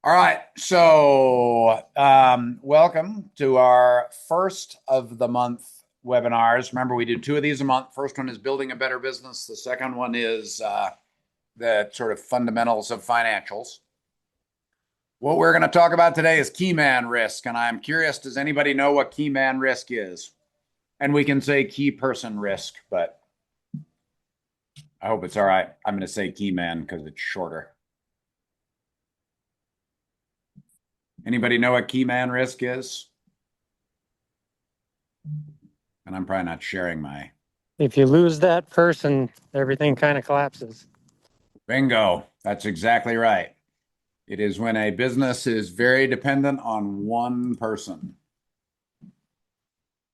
All right, so welcome to our first of the month webinars. Remember, we do two of these a month. First one is building a better business. The second one is the sort of fundamentals of financials. What we're going to talk about today is key man risk, and I'm curious, does anybody know what key man risk is? And we can say key person risk, but I hope it's all right. I'm going to say key man because it's shorter. Anybody know what key man risk is? And I'm probably not sharing my If you lose that person, everything kind of collapses. bingo. That's exactly right. It is when a business is very dependent on one person.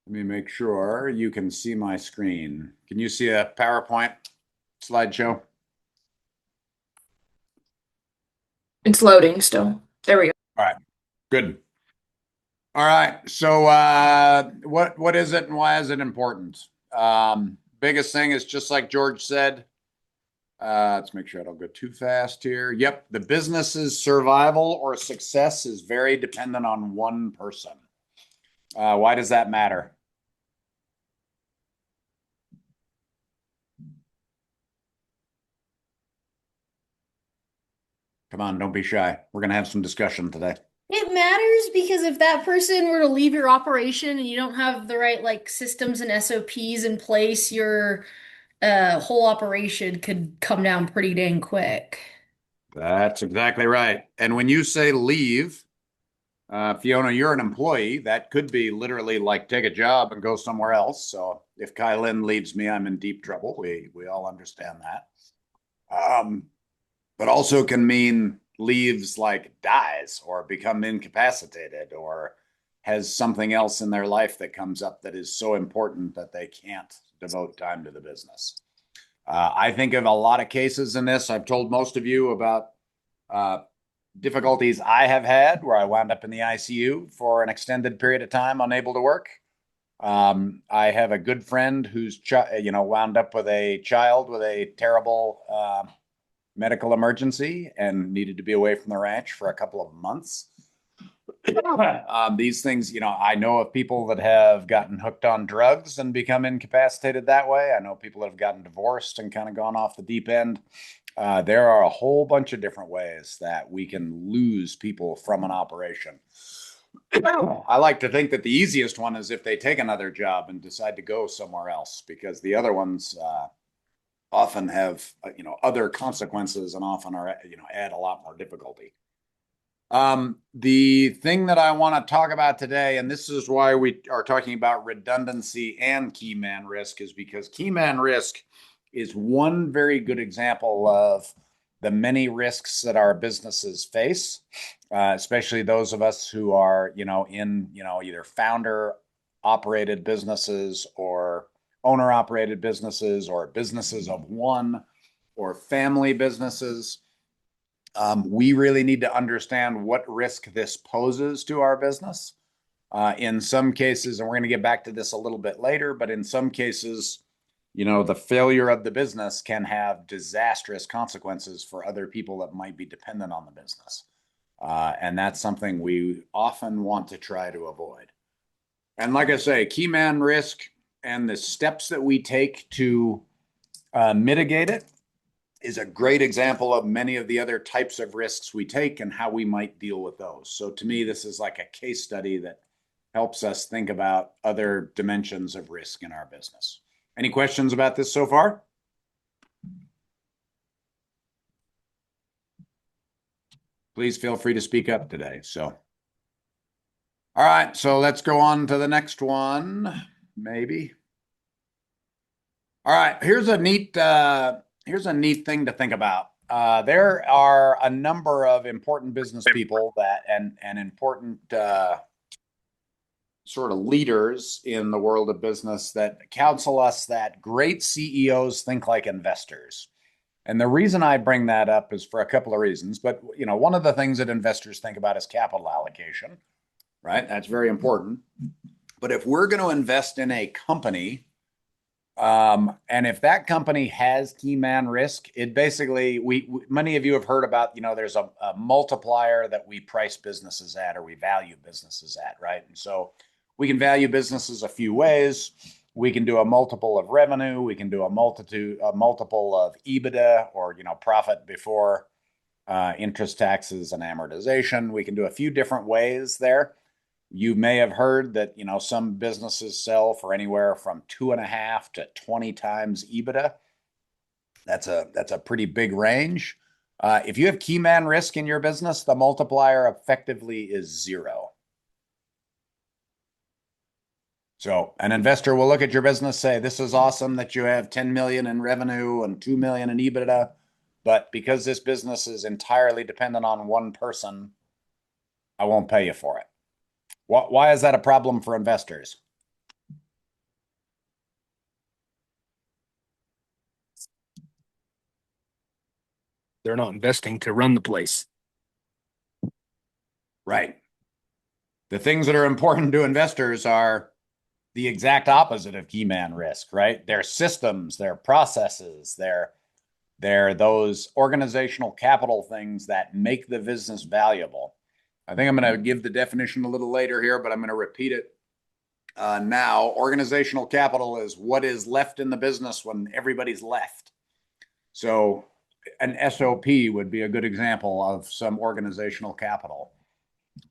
Let me make sure you can see my screen. Can you see a PowerPoint slideshow? It's loading still. There we go. All right, good. All right, so what is it and why is it important? Biggest thing is just like George said. Let's make sure I don't go too fast here. Yep, the business's survival or success is very dependent on one person. Why does that matter? Come on, don't be shy. We're going to have some discussion today. It matters because if that person were to leave your operation and you don't have the right systems and SOPs in place, your whole operation could come down pretty dang quick. That's exactly right. And when you say leave, Fiona, you're an employee. That could be literally like take a job and go somewhere else. So if Kylan leaves me, I'm in deep trouble. We all understand that. But also can mean leaves like dies or become incapacitated or has something else in their life that comes up that is so important that they can't devote time to the business. I think of a lot of cases in this. I've told most of you about difficulties I have had where I wound up in the ICU for an extended period of time, unable to work. I have a good friend who's wound up with a child with a terrible medical emergency and needed to be away from the ranch for a couple of months. These things, I know of people that have gotten hooked on drugs and become incapacitated that way. I know people that have gotten divorced and kind of gone off the deep end. There are a whole bunch of different ways that we can lose people from an operation. I like to think that the easiest one is if they take another job and decide to go somewhere else, because the other ones often have other consequences and often are add a lot more difficulty. The thing that I want to talk about today, and this is why we are talking about redundancy and key man risk, is because key man risk is one very good example of the many risks that our businesses face, especially those of us who are, in, either founder operated businesses or owner operated businesses or businesses of one or family businesses. We really need to understand what risk this poses to our business. In some cases, and we're going to get back to this a little bit later, but in some cases, the failure of the business can have disastrous consequences for other people that might be dependent on the business. And that's something we often want to try to avoid. And like I say, key man risk and the steps that we take to mitigate it is a great example of many of the other types of risks we take and how we might deal with those. So to me, this is like a case study that helps us think about other dimensions of risk in our business. Any questions about this so far? Please feel free to speak up today. All right, so let's go on to the next one, maybe. All right, here's a neat thing to think about. There are a number of important business people and important sort of leaders in the world of business that counsel us that great CEOs think like investors. And the reason I bring that up is for a couple of reasons. But one of the things that investors think about is capital allocation, right? That's very important. But if we're going to invest in a company, And if that company has key man risk, it basically, many of you have heard about, there's a multiplier that we price businesses at or we value businesses at, right? And so we can value businesses a few ways. We can do a multiple of revenue. We can do a multiple of EBITDA or, profit before interest, taxes, and amortization. We can do a few different ways there. You may have heard that, some businesses sell for anywhere from 2.5 to 20 times EBITDA. That's a pretty big range. If you have key man risk in your business, the multiplier effectively is 0. So an investor will look at your business, say, this is awesome that you have 10 million in revenue and 2 million in EBITDA, but because this business is entirely dependent on one person, I won't pay you for it. Why is that a problem for investors? They're not investing to run the place. Right. The things that are important to investors are the exact opposite of key man risk, right? Their systems, their processes, they're those organizational capital things that make the business valuable. I think I'm going to give the definition a little later here, but I'm going to repeat it now. Organizational capital is what is left in the business when everybody's left. So an SOP would be a good example of some organizational capital.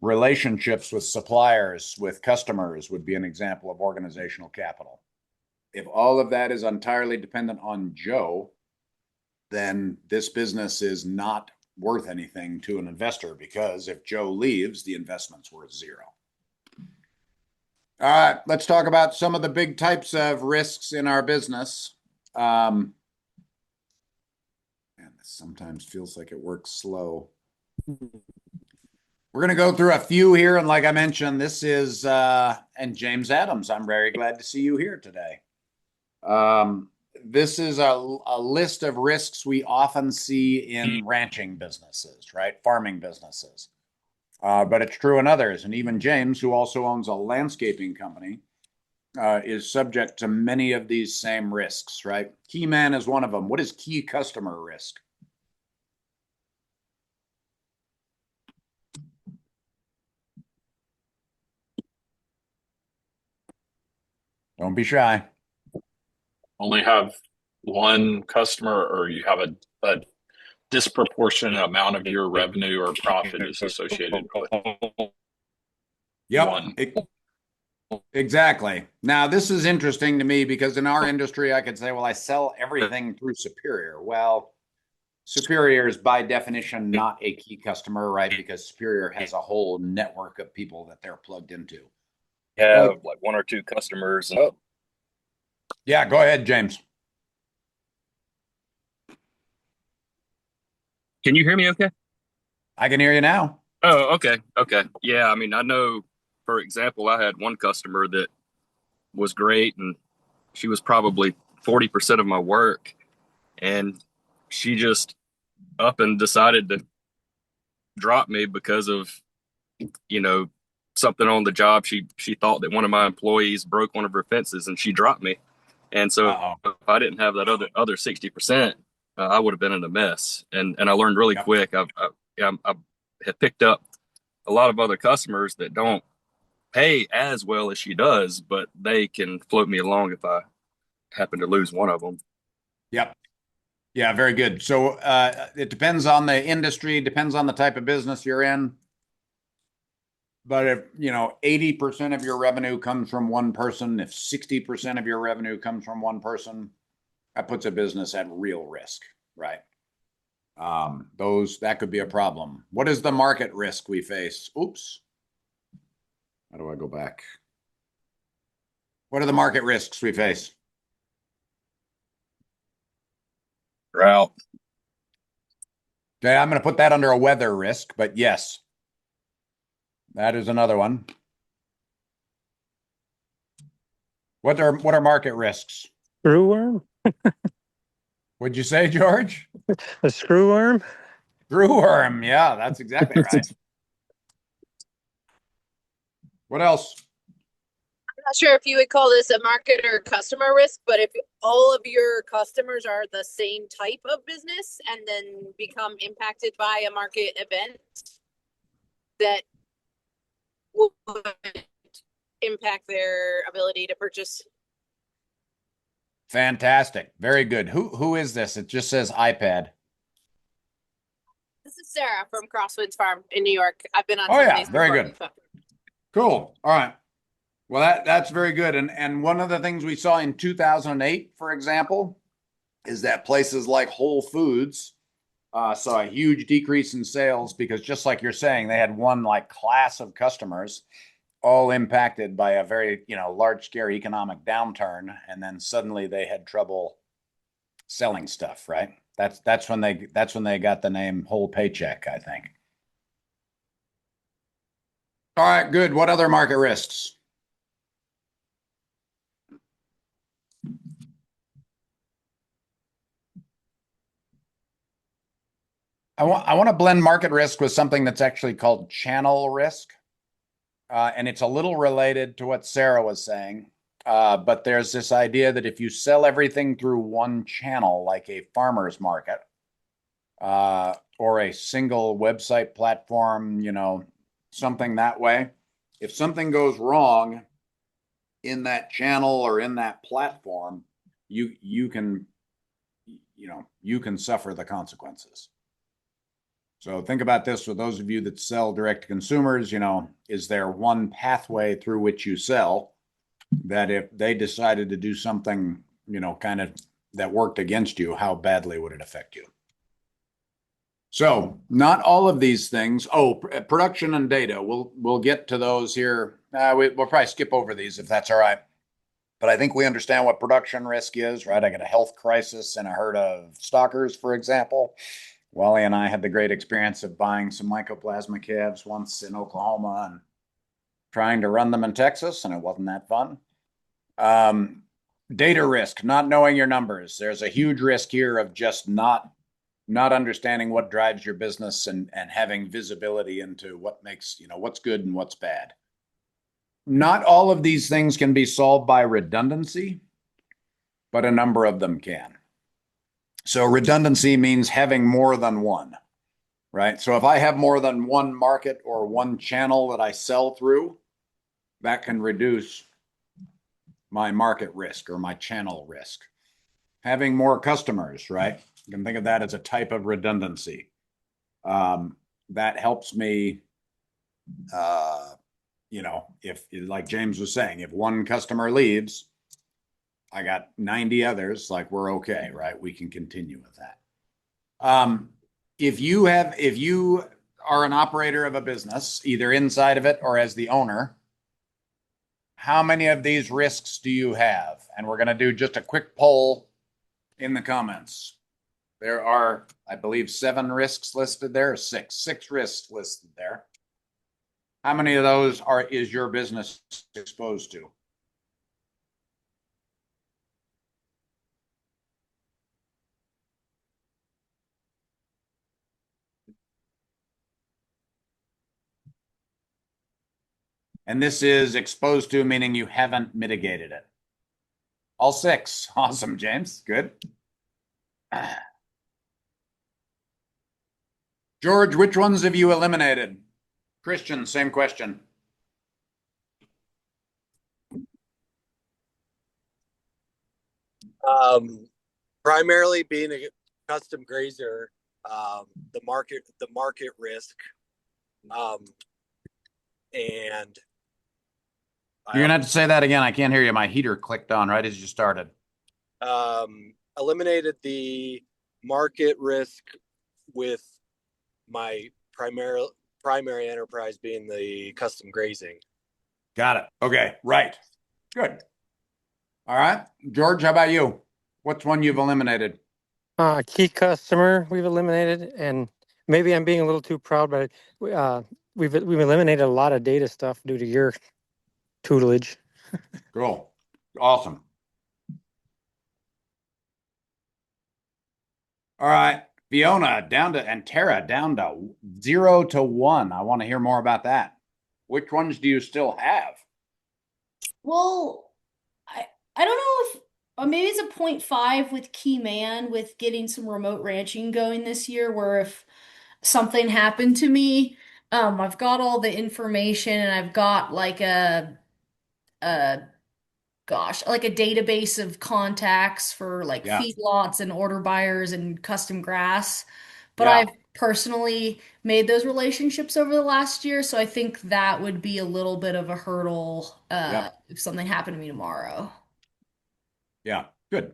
Relationships with suppliers, with customers would be an example of organizational capital. If all of that is entirely dependent on Joe, then this business is not worth anything to an investor, because if Joe leaves, the investment's worth 0. All right, let's talk about some of the big types of risks in our business. Man, this sometimes feels like it works slow. We're going to go through a few here, and like I mentioned, this is and James Adams, I'm very glad to see you here today. This is a list of risks we often see in ranching businesses, right? Farming businesses. But it's true in others. And even James, who also owns a landscaping company, is subject to many of these same risks, right? Key man is one of them. What is key customer risk? Don't be shy. Only have one customer, or you have a disproportionate amount of your revenue or profit is associated with Yep. one. Exactly. Now, this is interesting to me because in our industry, I could say, well, I sell everything through Superior. Well, Superior is by definition not a key customer, right? Because Superior has a whole network of people that they're plugged into. Have like one or two customers. And Yeah, go ahead, James. can you hear me okay? I can hear you now. Oh, okay. Okay. Yeah. I mean, I know, for example, I had one customer that was great and she was probably 40% of my work. And she just up and decided to drop me because of, you know, something on the job. She thought that one of my employees broke one of her fences and she dropped me. And so if I didn't have that other 60%, I would have been in a mess. And I learned really quick. I have picked up a lot of other customers that don't pay as well as she does, but they can float me along if I happen to lose one of them. Yep. Yeah, very good. So it depends on the industry, depends on the type of business you're in. But if, 80% of your revenue comes from one person, if 60% of your revenue comes from one person, that puts a business at real risk, right? That could be a problem. What is the market risk we face? Oops. How do I go back? What are the market risks we face? Drought. Okay, I'm going to put that under a weather risk, but yes, that is another one. What are market risks? Screwworm? What'd you say, George? A screwworm? Screwworm. Yeah, that's exactly right. What else? Not sure if you would call this a market or customer risk, but all of your customers are the same type of business and then become impacted by a market event that would impact their ability to purchase. Fantastic. Very good. Who is this? It just says iPad. This is Sarah from Crosswinds Farm in New York. I've been on Oh some yeah, of these very before. good. Cool. All right. Well, that's very good. And one of the things we saw in 2008, for example, is that places like Whole Foods saw a huge decrease in sales because, just like you're saying, they had one like class of customers all impacted by a very, large scale economic downturn, and then suddenly they had trouble selling stuff, right? That's when they got the name Whole Paycheck, I think. All right, good. What other market risks? I want to blend market risk with something that's actually called channel risk. And it's a little related to what Sarah was saying. But there's this idea that if you sell everything through one channel, like a farmer's market, or a single website platform, something that way, if something goes wrong in that channel or in that platform, you can suffer the consequences. So think about this for those of you that sell direct to consumers, is there one pathway through which you sell that if they decided to do something, kind of that worked against you, how badly would it affect you? So not all of these things. Oh, production and data. We'll get to those here. We'll probably skip over these if that's all right. But I think we understand what production risk is, right? I got a health crisis in a herd of stockers, for example. Wally and I had the great experience of buying some mycoplasma calves once in Oklahoma and trying to run them in Texas, and it wasn't that fun. Data risk, not knowing your numbers. There's a huge risk here of just not understanding what drives your business and having visibility into what makes, what's good and what's bad. Not all of these things can be solved by redundancy, but a number of them can. So redundancy means having more than one, right? So if I have more than one market or one channel that I sell through, that can reduce my market risk or my channel risk. Having more customers, right? You can think of that as a type of redundancy. That helps me, if, like James was saying, if one customer leaves, I got 90 others, like we're okay, right? We can continue with that. If you are an operator of a business, either inside of it or as the owner, how many of these risks do you have? And we're going to do just a quick poll in the comments. There are, I believe, 7 risks listed there, or 6 risks listed there. How many of those is your business exposed to? And this is exposed to, meaning you haven't mitigated it. All 6. Awesome, James. Good. George, which ones have you eliminated? Christian, same question. Primarily being a custom grazer, the market risk, and You're gonna have to say that again. I can't hear you. My heater clicked on right as you started. Eliminated the market risk with my primary enterprise being the custom grazing. Got it. Okay, right. Good. All right, George, how about you? What's one you've eliminated? Key customer we've eliminated, and maybe I'm being a little too proud, but we've eliminated a lot of data stuff due to your tutelage. Cool. Awesome. All right, Fiona and Tara down to 0 to 1. I want to hear more about that. Which ones do you still have? Well, I don't know maybe it's a 0.5 with Key Man with getting some remote ranching going this year, where if something happened to me, I've got all the information and I've got like a like a database of contacts for like Yeah. feedlots and order buyers and custom grass. But Yeah. I've personally made those relationships over the last year, so I think that would be a little bit of a hurdle Yep. if something happened to me tomorrow. Yeah. Good.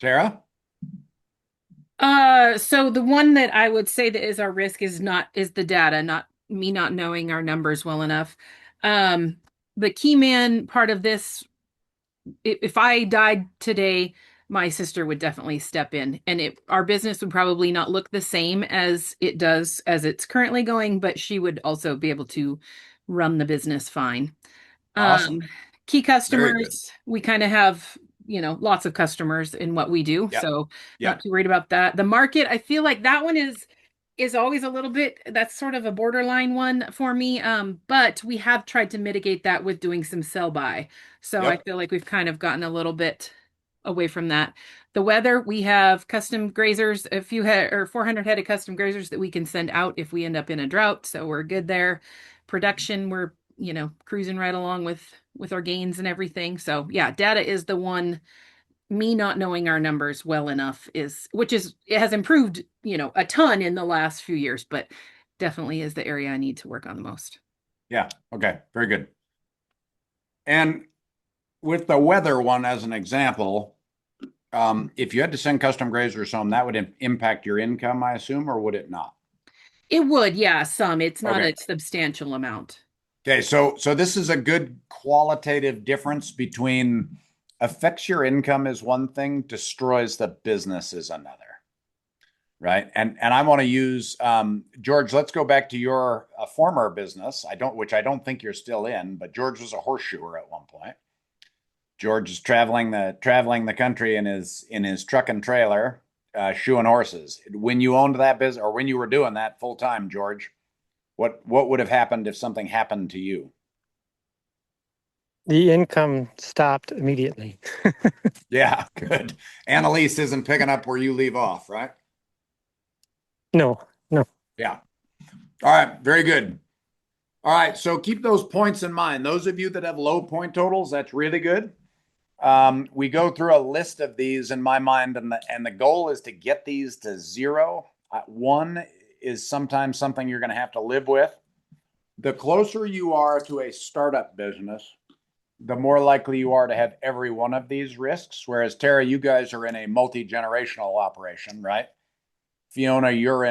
Tara? So the one that I would say that is our risk is the data, not me not knowing our numbers well enough. Um, the key man part of this, if I died today, my sister would definitely step in, and our business would probably not look the same as it does as it's currently going, but she would also be able to run the business fine. Awesome. Um, Key Very good. customers, we kind of have, lots of customers in what we do, Yep. so not Yep. too worried about that. The market, I feel like that one is always a little bit, that's sort of a borderline one for me. But we have tried to mitigate that with doing some sell by. So I Yep. feel like we've kind of gotten a little bit away from that. The weather, we have custom grazers, a few head or 400 head of custom grazers that we can send out if we end up in a drought. So we're good there. Production, we're cruising right along with our gains and everything. So yeah, data is the one. Me not knowing our numbers well enough it has improved, a ton in the last few years, but definitely is the area I need to work on the most. Yeah. Okay. Very good. And with the weather one as an example, if you had to send custom grazers home, that would impact your income, I assume, or would it not? It would, yeah, some. It's not Okay. a substantial amount. Okay. So this is a good qualitative difference between affects your income is one thing, destroys the business is another. Right. And I want to use George, let's go back to your former business. Which I don't think you're still in, but George was a horseshoer at one point. George is traveling the country in his truck and trailer, shoeing horses. When you owned that business, or when you were doing that full time, George, what would have happened if something happened to you? The income stopped immediately. Yeah, good. Annalise isn't picking up where you leave off, right? No, no. Yeah. All right, very good. All right, so keep those points in mind. Those of you that have low point totals, that's really good. We go through a list of these in my mind, and the goal is to get these to 0. 1 is sometimes something you're going to have to live with. The closer you are to a startup business, the more likely you are to have every one of these risks. Whereas Tara, you guys are in a multi-generational operation, right? Fiona, you're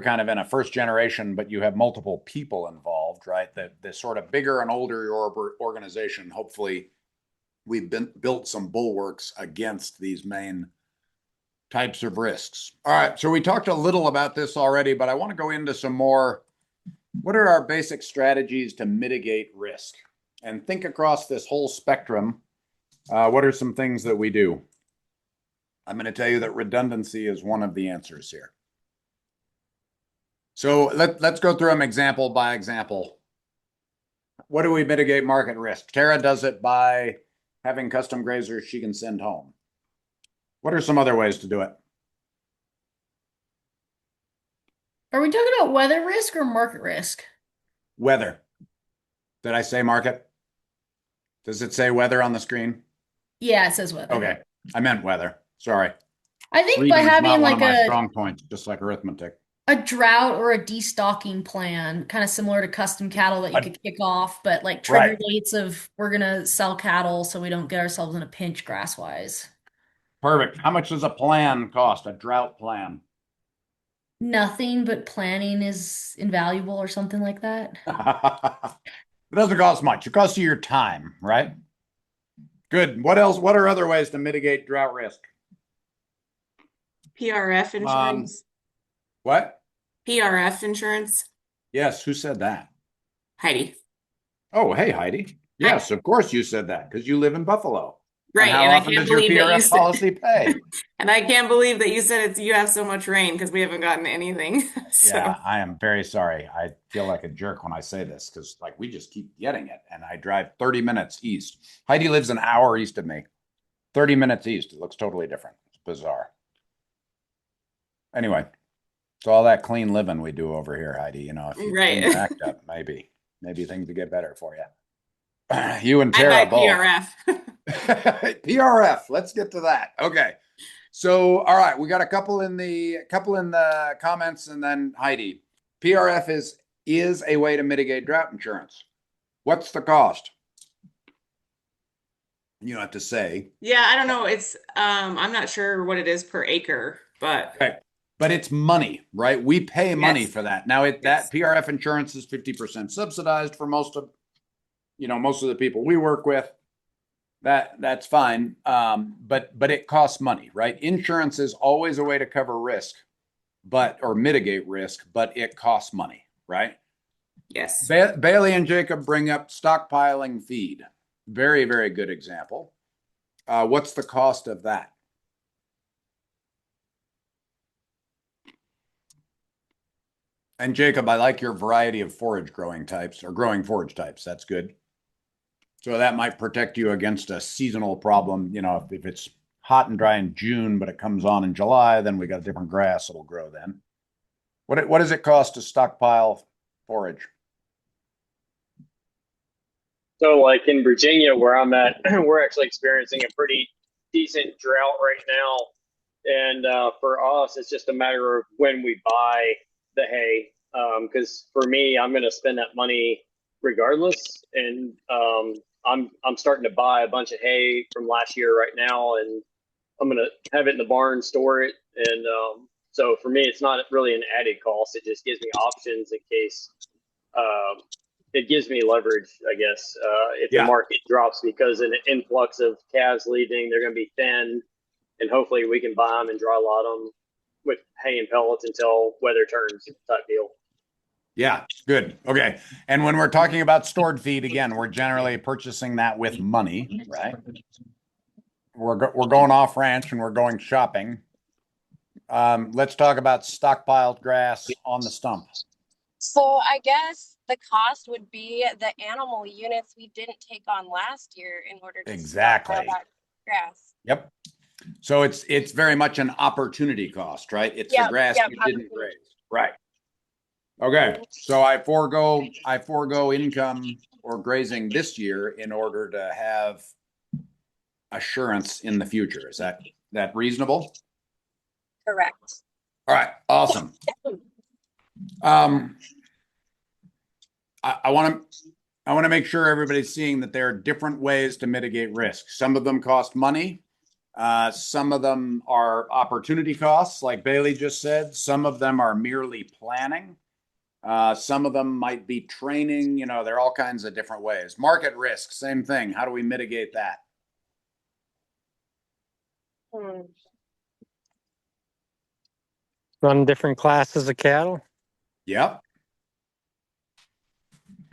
kind of in a first generation, but you have multiple people involved, right? The sort of bigger and older your organization, hopefully we've built some bulwarks against these main types of risks. All right, so we talked a little about this already, but I want to go into some more. What are our basic strategies to mitigate risk? And think across this whole spectrum. What are some things that we do? I'm going to tell you that redundancy is one of the answers here. So let's go through them example by example. What do we mitigate market risk? Tara does it by having custom grazers she can send home. What are some other ways to do it? Are we talking about weather risk or market risk? Weather. Did I say market? Does it say weather on the screen? Yeah, it says weather. Okay. I meant weather. Sorry. I think by Reading's having not one of like my strong points, just like arithmetic. a drought or a destocking plan, kind of similar to custom cattle that you could kick off, but like trigger Right. dates of we're gonna sell cattle so we don't get ourselves in a pinch grass wise. Perfect. How much does a plan cost? A drought plan? Nothing but planning is invaluable or something like that. It doesn't cost much. It costs you your time, right? Good. What else? What are other ways to mitigate drought risk? PRF insurance. What? PRF insurance. Yes. Who said that? Heidi. Oh, hey, Heidi. Yes, of course you said that because you live in Buffalo. Right. And how And I often can't does your believe that you PRF said, policy pay? and I can't believe that you said you have so much rain because we haven't gotten anything. So Yeah, I am very sorry. I feel like a jerk when I say this because we just keep getting it. And I drive 30 minutes east. Heidi lives an hour east of me. 30 minutes east. It looks totally different. It's bizarre. Anyway, so all that clean living we do over here, Heidi, you know, if you clean your Right. act up, maybe things will get better for you. You and I Tara buy both. PRF. PRF. Let's get to that. Okay. So, all right, we got a couple in the comments, and then Heidi. PRF is a way to mitigate drought insurance. What's the cost? You don't have to say. Yeah, I don't know. It's I'm not sure what it is per acre, but Okay. But it's money, right? We pay money yes. for that. Now that Yes. PRF insurance is 50% subsidized for most of the people we work with. That's fine. But it costs money, right? Insurance is always a way to cover risk, or mitigate risk, but it costs money, right? Yes. Bailey and Jacob bring up stockpiling feed. Very, very good example. What's the cost of that? And Jacob, I like your variety of forage growing types or growing forage types. That's good. So that might protect you against a seasonal problem. You know, if it's hot and dry in June, but it comes on in July, then we got a different grass that'll grow then. What does it cost to stockpile forage? So, like in Virginia, where I'm at, we're actually experiencing a pretty decent drought right now. And for us, it's just a matter of when we buy the hay. Because for me, I'm going to spend that money regardless. And I'm starting to buy a bunch of hay from last year right now, and I'm going to have it in the barn, store it. And so for me, it's not really an added cost. It just gives me options in case. It gives me leverage, I guess, if the market drops, because an influx of calves leaving, they're going to be thin, and hopefully we can buy them and dry lot them with hay and pellets until weather turns type deal. Yeah, good. Okay. And when we're talking about stored feed, again, we're generally purchasing that with money, right? We're going off ranch and we're going shopping. Let's talk about stockpiled grass on the stump. So I guess the cost would be the animal units we didn't take on last year in order to stockpile that grass. Yep. So it's very much an opportunity cost, right? It's the grass you didn't graze. Right. Okay. So I forego income or grazing this year in order to have assurance in the future. Is that reasonable? Correct. All right. Awesome. I want to make sure everybody's seeing that there are different ways to mitigate risk. Some of them cost money. Some of them are opportunity costs, like Bailey just said. Some of them are merely planning. Some of them might be training. You know, there are all kinds of different ways. Market risk, same thing. How do we mitigate that? Run different classes of cattle. Yep.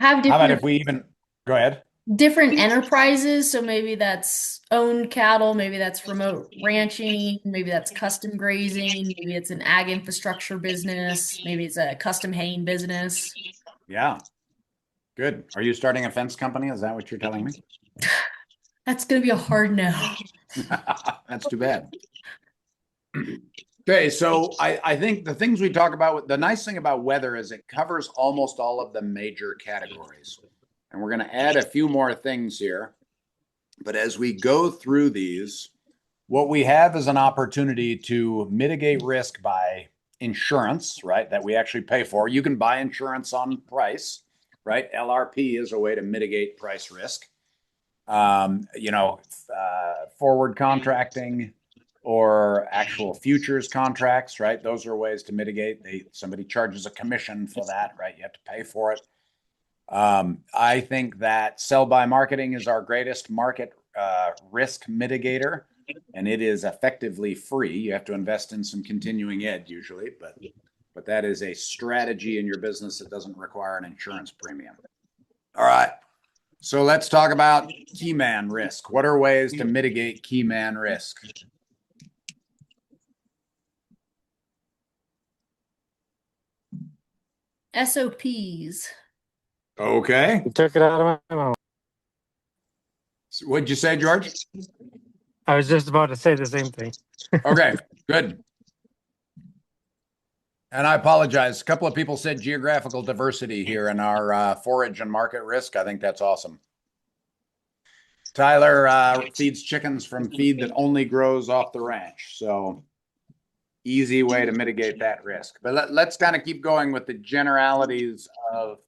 Have How about different if we even go ahead? different enterprises. So maybe that's owned cattle, maybe that's remote ranching, maybe that's custom grazing, maybe it's an ag infrastructure business, maybe it's a custom haying business. Yeah. Good. Are you starting a fence company? Is that what you're telling me? That's going to be a hard no. That's too bad. Okay, so I think the things we talk about, the nice thing about weather is it covers almost all of the major categories. And we're going to add a few more things here. But as we go through these, what we have is an opportunity to mitigate risk by insurance, right? That we actually pay for. You can buy insurance on price, right? LRP is a way to mitigate price risk. Forward contracting or actual futures contracts, right? Those are ways to mitigate. Somebody charges a commission for that, right? You have to pay for it. I think that sell by marketing is our greatest market risk mitigator, and it is effectively free. You have to invest in some continuing ed usually, but that is a strategy in your business that doesn't require an insurance premium. All right. So let's talk about key man risk. What are ways to mitigate key man risk? SOPs. Okay. You took it out of my mouth. So what'd you say, George? I was just about to say the same thing. Okay, good. And I apologize. A couple of people said geographical diversity here in our forage and market risk. I think that's awesome. Tyler feeds chickens from feed that only grows off the ranch. So easy way to mitigate that risk. But let's kind of keep going with the generalities of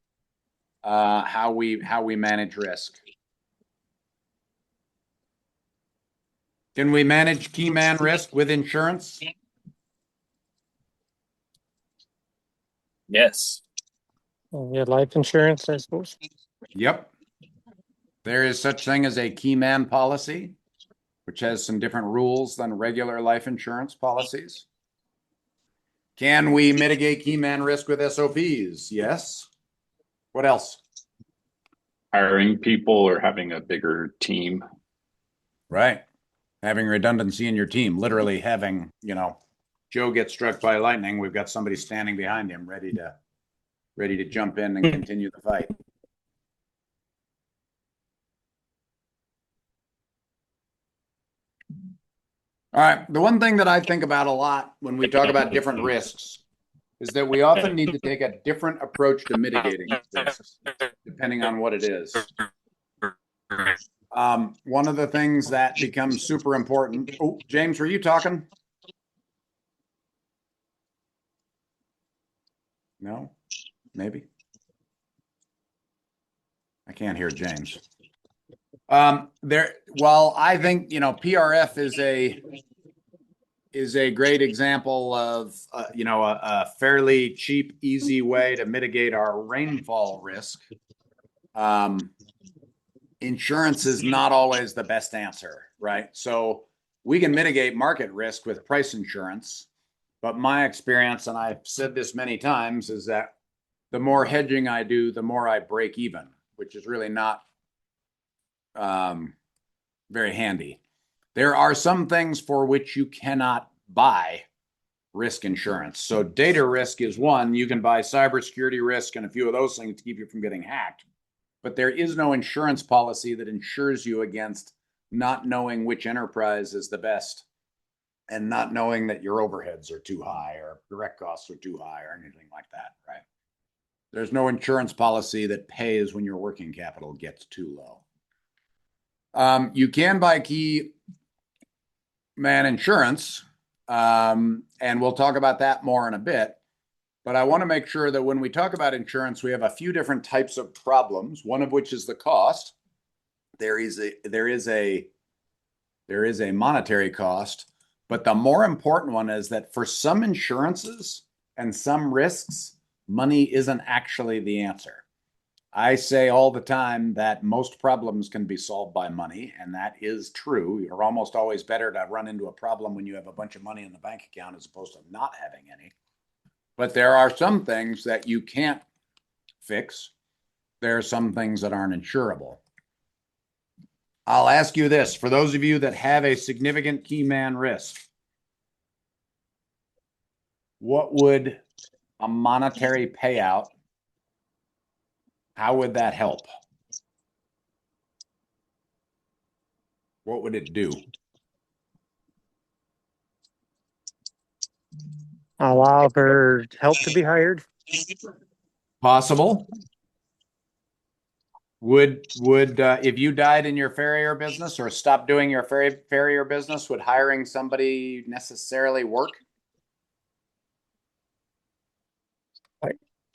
how we manage risk. Can we manage key man risk with insurance? Yes. Yeah, life insurance, I suppose. Yep. There is such thing as a key man policy, which has some different rules than regular life insurance policies. Can we mitigate key man risk with SOPs? Yes. What else? Hiring people or having a bigger team. Right. Having redundancy in your team, literally having, Joe gets struck by lightning. We've got somebody standing behind him ready to jump in and continue the fight. All right. The one thing that I think about a lot when we talk about different risks is that we often need to take a different approach to mitigating risks, depending on what it is. One of the things that becomes super important. Oh, James, were you talking? No, maybe. I can't hear James. Well, I think, PRF is a great example of, a fairly cheap, easy way to mitigate our rainfall risk. Insurance is not always the best answer, right? So we can mitigate market risk with price insurance, but my experience, and I've said this many times, is that the more hedging I do, the more I break even, which is really not very handy. There are some things for which you cannot buy risk insurance. So data risk is one. You can buy cybersecurity risk and a few of those things to keep you from getting hacked. But there is no insurance policy that insures you against not knowing which enterprise is the best and not knowing that your overheads are too high or direct costs are too high or anything like that, right? There's no insurance policy that pays when your working capital gets too low. You can buy key man insurance, and we'll talk about that more in a bit. But I want to make sure that when we talk about insurance, we have a few different types of problems, one of which is the cost. There is a monetary cost, but the more important one is that for some insurances and some risks, money isn't actually the answer. I say all the time that most problems can be solved by money, and that is true. You're almost always better to run into a problem when you have a bunch of money in the bank account as opposed to not having any. But there are some things that you can't fix. There are some things that aren't insurable. I'll ask you this, for those of you that have a significant key man risk, what would a monetary payout, how would that help? What would it do? Allow for help to be hired. Possible. Would if you died in your farrier business or stopped doing your farrier business, would hiring somebody necessarily work?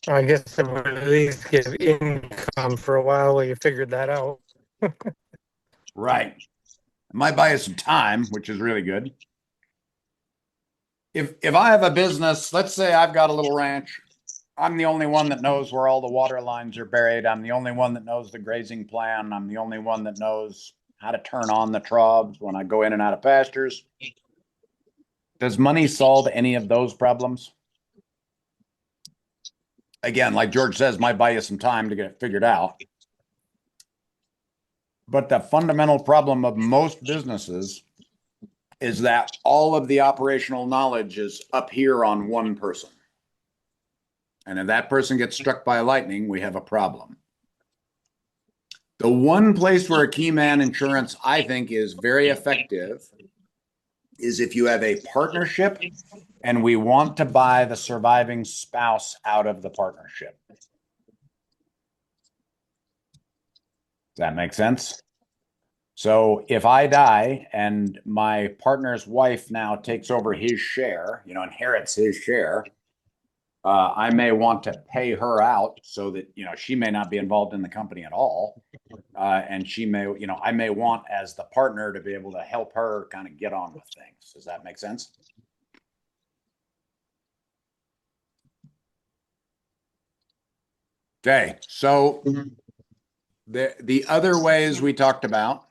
I guess it would at least give income for a while you figured that out. Right. It might buy you some time, which is really good. If I have a business, let's say I've got a little ranch, I'm the only one that knows where all the water lines are buried. I'm the only one that knows the grazing plan. I'm the only one that knows how to turn on the troughs when I go in and out of pastures. Does money solve any of those problems? Again, like George says, might buy you some time to get it figured out. But the fundamental problem of most businesses is that all of the operational knowledge is up here on one person. And if that person gets struck by lightning, we have a problem. The one place where a key man insurance, I think, is very effective is if you have a partnership and we want to buy the surviving spouse out of the partnership. Does that make sense? So if I die and my partner's wife now takes over his share, inherits his share, I may want to pay her out so that, she may not be involved in the company at all. And she may, I may want as the partner to be able to help her kind of get on with things. Does that make sense? Okay. So the other ways we talked about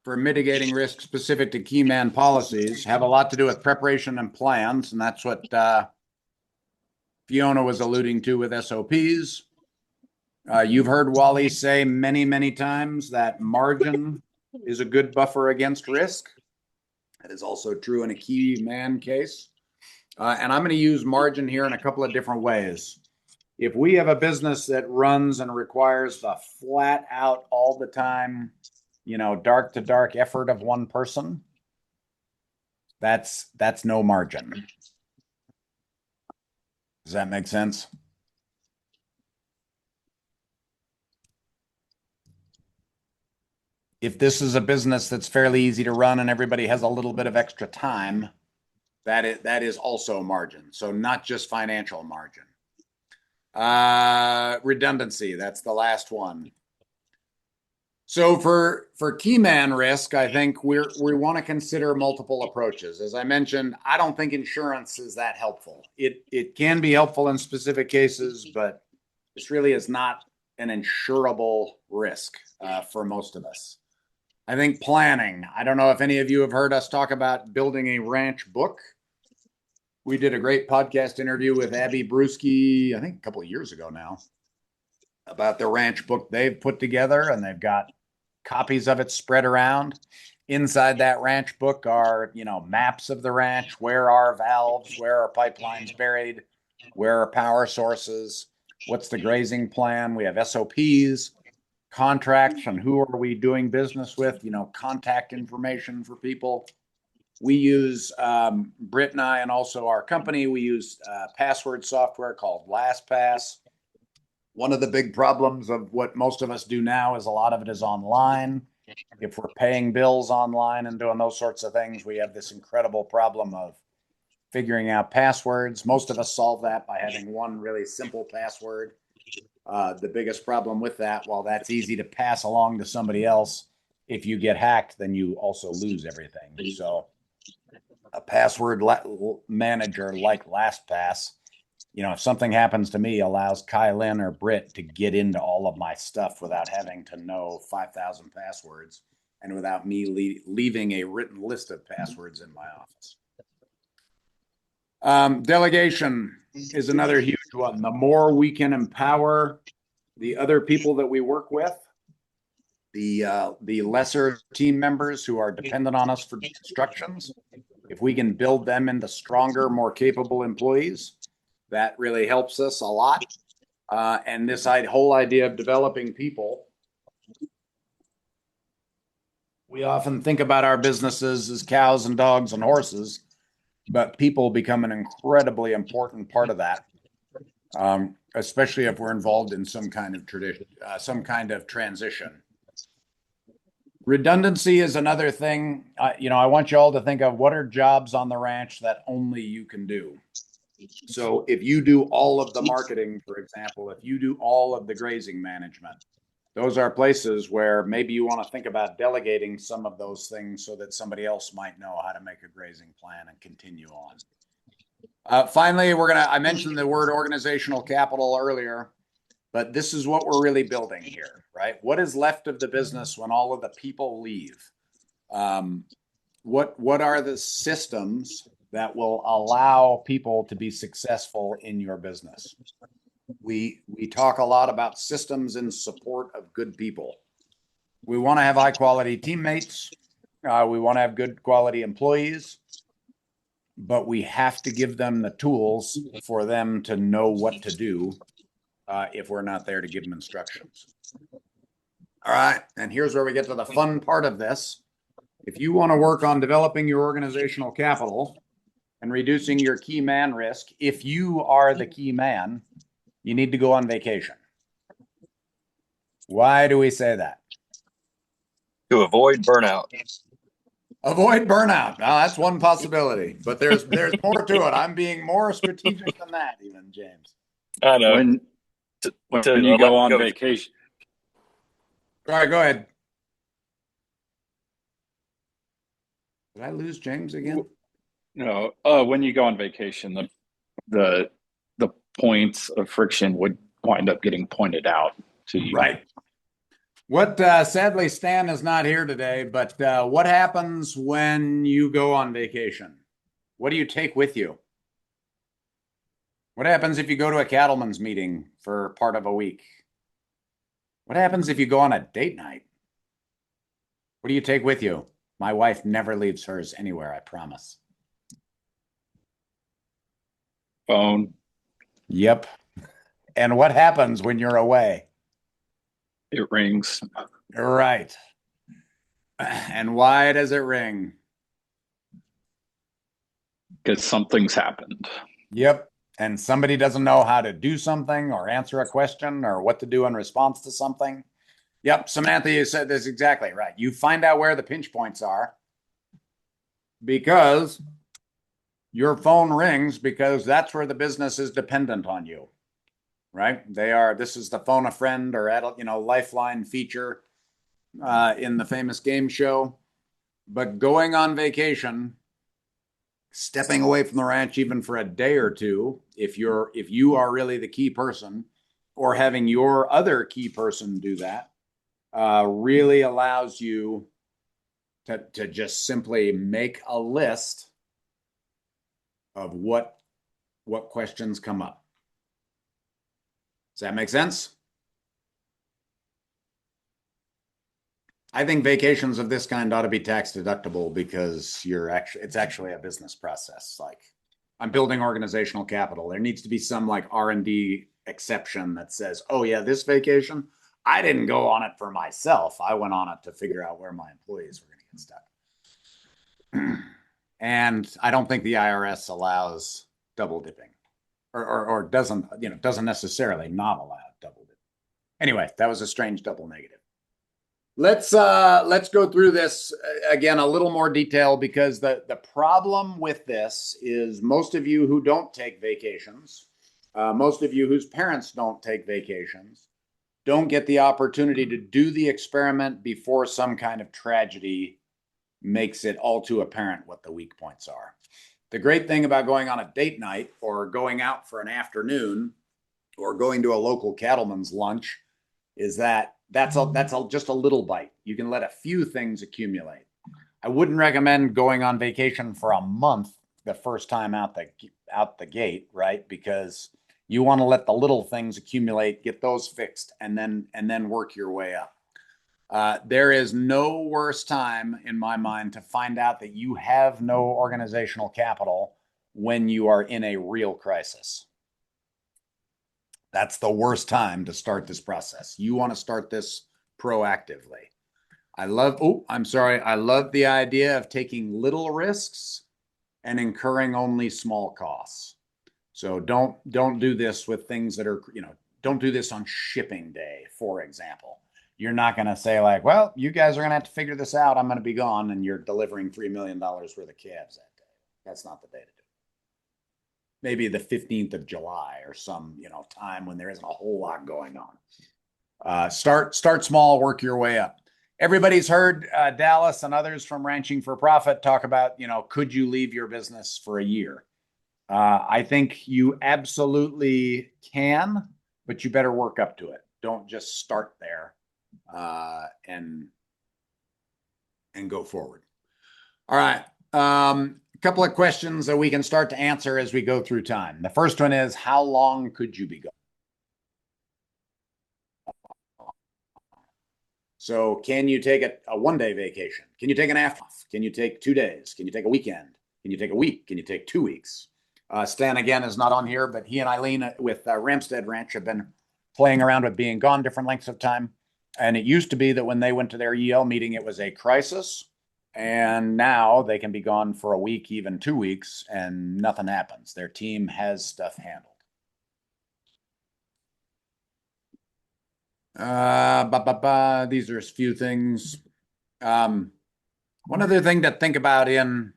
for mitigating risk specific to key man policies have a lot to do with preparation and plans. And that's what Fiona was alluding to with SOPs. You've heard Wally say many, many times that margin is a good buffer against risk. That is also true in a key man case. And I'm going to use margin here in a couple of different ways. If we have a business that runs and requires the flat out all the time, dark to dark effort of one person, that's no margin. Does that make sense? If this is a business that's fairly easy to run and everybody has a little bit of extra time, that is also margin. So not just financial margin. Redundancy, that's the last one. So for key man risk, I think we want to consider multiple approaches. As I mentioned, I don't think insurance is that helpful. It can be helpful in specific cases, but this really is not an insurable risk for most of us. I think planning. I don't know if any of you have heard us talk about building a ranch book. We did a great podcast interview with Abby Brewski, I think a couple of years ago now, about the ranch book they've put together, and they've got copies of it spread around. Inside that ranch book are, maps of the ranch, where are valves, where are pipelines buried, where are power sources, what's the grazing plan. We have SOPs, contracts, and who are we doing business with, contact information for people. We use, Britt and I, and also our company, we use password software called LastPass. One of the big problems of what most of us do now is a lot of it is online. If we're paying bills online and doing those sorts of things, we have this incredible problem of figuring out passwords. Most of us solve that by having one really simple password. The biggest problem with that, while that's easy to pass along to somebody else, if you get hacked, then you also lose everything. So a password manager like LastPass, if something happens to me, allows Kylen or Britt to get into all of my stuff without having to know 5,000 passwords and without me leaving a written list of passwords in my office. Delegation is another huge one. The more we can empower the other people that we work with, the lesser team members who are dependent on us for instructions, if we can build them into stronger, more capable employees, that really helps us a lot. And this whole idea of developing people, we often think about our businesses as cows and dogs and horses, but people become an incredibly important part of that, especially if we're involved in some kind of tradition, some kind of transition. Redundancy is another thing. I want you all to think of what are jobs on the ranch that only you can do. So if you do all of the marketing, for example, if you do all of the grazing management, those are places where maybe you want to think about delegating some of those things so that somebody else might know how to make a grazing plan and continue on. Finally, I mentioned the word organizational capital earlier, but this is what we're really building here, right? What is left of the business when all of the people leave? What are the systems that will allow people to be successful in your business? We talk a lot about systems in support of good people. We want to have high quality teammates. We want to have good quality employees, but we have to give them the tools for them to know what to do if we're not there to give them instructions. All right, and here's where we get to the fun part of this. If you want to work on developing your organizational capital and reducing your key man risk, if you are the key man, you need to go on vacation. Why do we say that? To avoid burnout. Avoid burnout. Now, that's one possibility, but there's more to it. I'm being more strategic than that, even, James. I know. When you go on vacation. All right, go ahead. Did I lose James again? No. When you go on vacation, the points of friction would wind up getting pointed out to you. Right. What sadly Stan is not here today, but what happens when you go on vacation? What do you take with you? What happens if you go to a cattleman's meeting for part of a week? What happens if you go on a date night? What do you take with you? My wife never leaves hers anywhere, I promise. Phone. Yep. And what happens when you're away? It rings. Right. And why does it ring? Because something's happened. Yep. And somebody doesn't know how to do something or answer a question or what to do in response to something. Yep. Samantha, you said this exactly right. You find out where the pinch points are because your phone rings because that's where the business is dependent on you. Right? This is the phone a friend or lifeline feature in the famous game show. But going on vacation, stepping away from the ranch even for a day or two, if you are really the key person, or having your other key person do that, really allows you to just simply make a list of what questions come up. Does that make sense? I think vacations of this kind ought to be tax deductible because it's actually a business process. Like, I'm building organizational capital. There needs to be some like R&D exception that says, oh yeah, this vacation, I didn't go on it for myself. I went on it to figure out where my employees were going to get stuck. And I don't think the IRS allows double dipping or doesn't necessarily not allow double dipping. Anyway, that was a strange double negative. Let's go through this again a little more detail because the problem with this is most of you who don't take vacations, most of you whose parents don't take vacations, don't get the opportunity to do the experiment before some kind of tragedy makes it all too apparent what the weak points are. The great thing about going on a date night or going out for an afternoon or going to a local cattleman's lunch is that that's just a little bite. You can let a few things accumulate. I wouldn't recommend going on vacation for a month the first time out the gate, right? Because you want to let the little things accumulate, get those fixed, and then work your way up. There is no worse time in my mind to find out that you have no organizational capital when you are in a real crisis. That's the worst time to start this process. You want to start this proactively. I love the idea of taking little risks and incurring only small costs. So don't do this with things that are, don't do this on shipping day, for example. You're not going to say like, well, you guys are going to have to figure this out. I'm going to be gone. And you're delivering $3 million worth of calves that day. That's not the day to do it. Maybe the 15th of July or some, time when there isn't a whole lot going on. Start small, work your way up. Everybody's heard Dallas and others from Ranching for Profit talk about, could you leave your business for a year? I think you absolutely can, but you better work up to it. Don't just start there and go forward. All right. A couple of questions that we can start to answer as we go through time. The first one is, how long could you be gone? So can you take a one-day vacation? Can you take an after? Can you take 2 days? Can you take a weekend? Can you take a week? Can you take 2 weeks? Stan, again, is not on here, but he and Eileen with Ramstead Ranch have been playing around with being gone different lengths of time. And it used to be that when they went to their EL meeting, it was a crisis. And now they can be gone for a week, even 2 weeks, and nothing happens. Their team has stuff handled. These are a few things. One other thing to think about in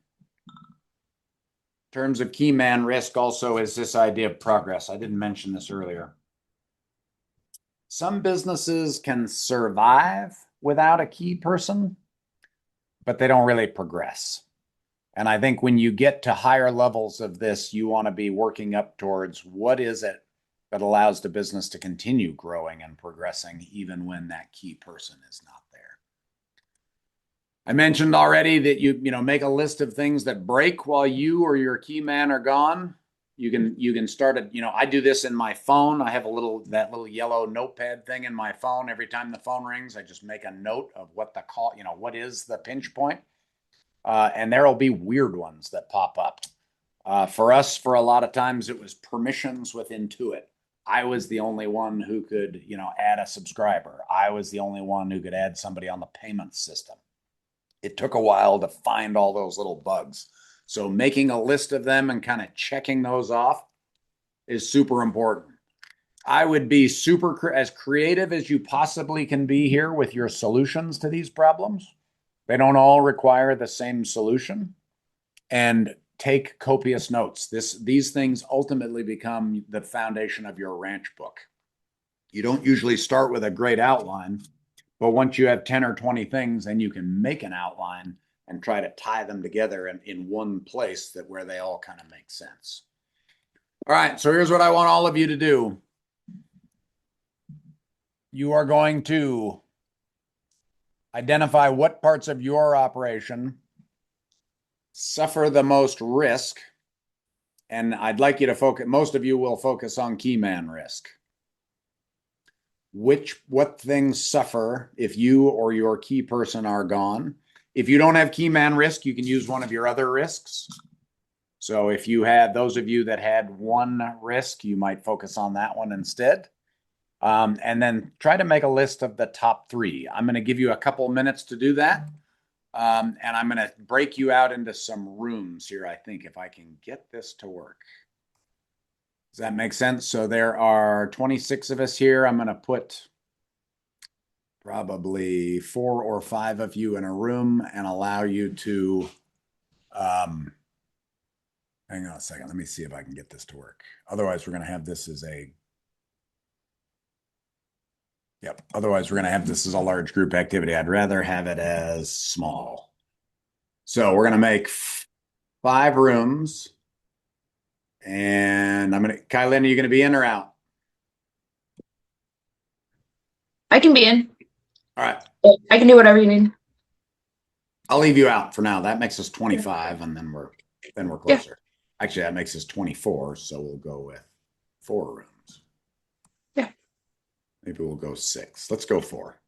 terms of key man risk also is this idea of progress. I didn't mention this earlier. Some businesses can survive without a key person, but they don't really progress. And I think when you get to higher levels of this, you want to be working up towards what is it that allows the business to continue growing and progressing even when that key person is not there. I mentioned already that you make a list of things that break while you or your key man are gone. You can start it. I do this in my phone. I have that little yellow notepad thing in my phone. Every time the phone rings, I just make a note of what the call, what is the pinch point. And there'll be weird ones that pop up. For us, for a lot of times, it was permissions with Intuit. I was the only one who could, add a subscriber. I was the only one who could add somebody on the payment system. It took a while to find all those little bugs. So making a list of them and kind of checking those off is super important. I would be as creative as you possibly can be here with your solutions to these problems. They don't all require the same solution. And take copious notes. These things ultimately become the foundation of your ranch book. You don't usually start with a great outline, but once you have 10 or 20 things, then you can make an outline and try to tie them together in one place where they all kind of make sense. All right, so here's what I want all of you to do. You are going to identify what parts of your operation suffer the most risk. And I'd like you to focus, most of you will focus on key man risk. What things suffer if you or your key person are gone? If you don't have key man risk, you can use one of your other risks. So if you had those of you that had one risk, you might focus on that one instead. And then try to make a list of the top 3. I'm going to give you a couple minutes to do that. And I'm going to break you out into some rooms here, I think, if I can get this to work. Does that make sense? So there are 26 of us here. I'm going to put probably 4 or 5 of you in a room and allow you to, hang on a second. Let me see if I can get this to work. Otherwise, we're going to have this as a large group activity. I'd rather have it as small. So we're going to make 5 rooms. And Kylie, are you going to be in or out? I can be in. All right. I can do whatever you need. I'll leave you out for now. That makes us 25, and then we're closer. Yeah. Actually, that makes us 24, so we'll go with 4 rooms. Yeah. Maybe we'll go 6. Let's go 4.